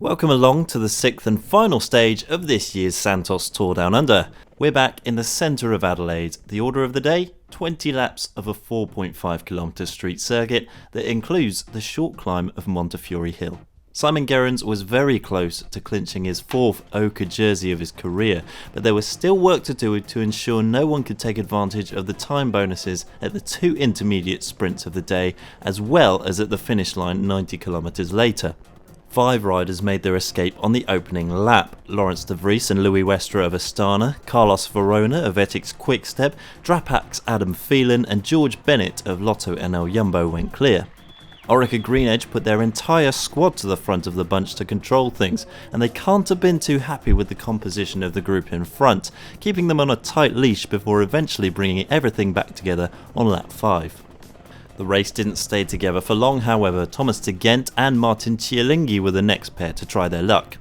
Welcome along to the 6th and final stage of this year's Santos Tour Down Under. We're back in the centre of Adelaide. The order of the day, 20 laps of a 4.5km street circuit that includes the short climb of Montefiore Hill. Simon Gerrans was very close to clinching his 4th ochre jersey of his career, but there was still work to do to ensure no one could take advantage of the time bonuses at the 2 intermediate sprints of the day, as well as at the finish line 90 kilometres later. 5 riders made their escape on the opening lap. Laurens de Vries and Louis Westra of Astana, Carlos Verona of Ethics Quickstep, Drapac's Adam Phelan and George Bennett of Lotto NL Jumbo went clear. Orica-greenedge put their entire squad to the front of the bunch to control things, and they can't have been too happy with the composition of the group in front, keeping them on a tight leash before eventually bringing everything back together on lap 5. The race didn't stay together for long, however. Thomas de Gendt and Martin Cialinghi were the next pair to try their luck.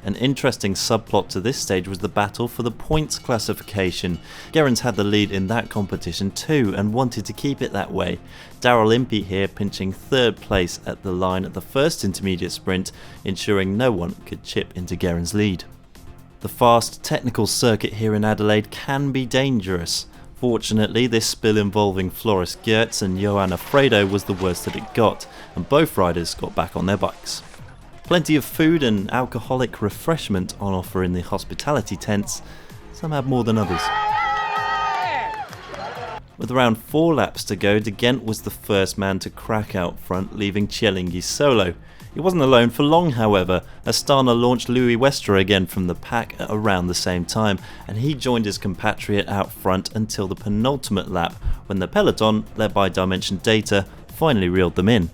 An interesting subplot to this stage was the battle for the points classification. Gerrans had the lead in that competition too and wanted to keep it that way. Daryl Impey here pinching 3rd place at the line at the first intermediate sprint, ensuring no one could chip into Gerrans' lead. The fast technical circuit here in Adelaide can be dangerous. Fortunately, this spill involving Floris Geerts and Johan Alfredo was the worst that it got, and both riders got back on their bikes. Plenty of food and alcoholic refreshment on offer in the hospitality tents. Some had more than others. With around 4 laps to go, de Gendt was the first man to crack out front, leaving Cialinghi solo. He wasn't alone for long, however. Astana launched Louis Westra again from the pack at around the same time, and he joined his compatriot out front until the penultimate lap, when the peloton, led by Dimension Data, finally reeled them in.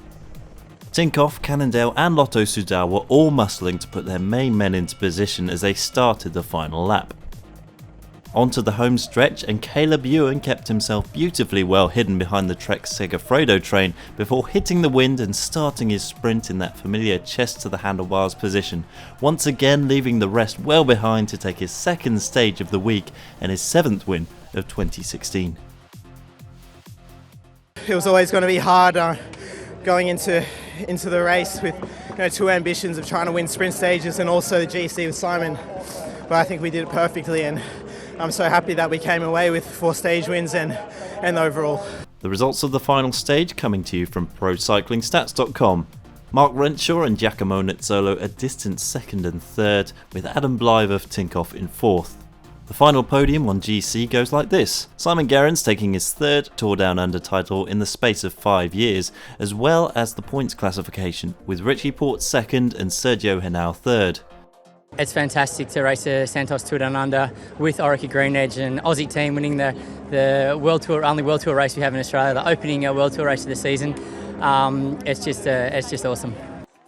Tinkoff, Cannondale and Lotto Soudal were all muscling to put their main men into position as they started the final lap. Onto the home stretch, and Caleb Ewan kept himself beautifully well hidden behind the Trek Segafredo train before hitting the wind and starting his sprint in that familiar chest to the handlebars position, once again leaving the rest well behind to take his 2nd stage of the week and his 7th win of 2016. It was always going to be hard going into the race with 2 ambitions of trying to win sprint stages and also the GC with Simon, but I think we did it perfectly, and I'm so happy that we came away with 4 stage wins and overall. The results of the final stage coming to you from ProCyclingStats.com. Mark Renshaw and Giacomo Nizzolo a distant 2nd and 3rd, with Adam Blythe of Tinkoff in 4th. The final podium on GC goes like this: Simon Gerrans taking his 3rd Tour Down Under title in the space of 5 years, as well as the points classification, with Richie Porte 2nd and Sergio Henao 3rd. It's fantastic to race a Santos Tour Down Under with Orica-greenedge, and Aussie team winning the World Tour, only World Tour race we have in Australia, the opening World Tour race of the season. It's just awesome.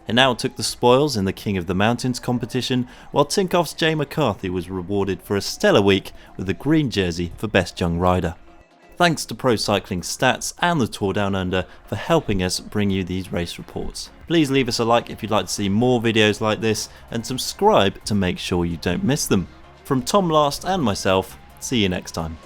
Henao took the spoils in the King of the Mountains competition, while Tinkoff's Jay McCarthy was rewarded for a stellar week with the green jersey for Best Young Rider. Thanks to Pro Cycling Stats and the Tour Down Under for helping us bring you these race reports. Please leave us a like if you'd like to see more videos like this, and subscribe to make sure you don't miss them. From Tom Last and myself, see you next time.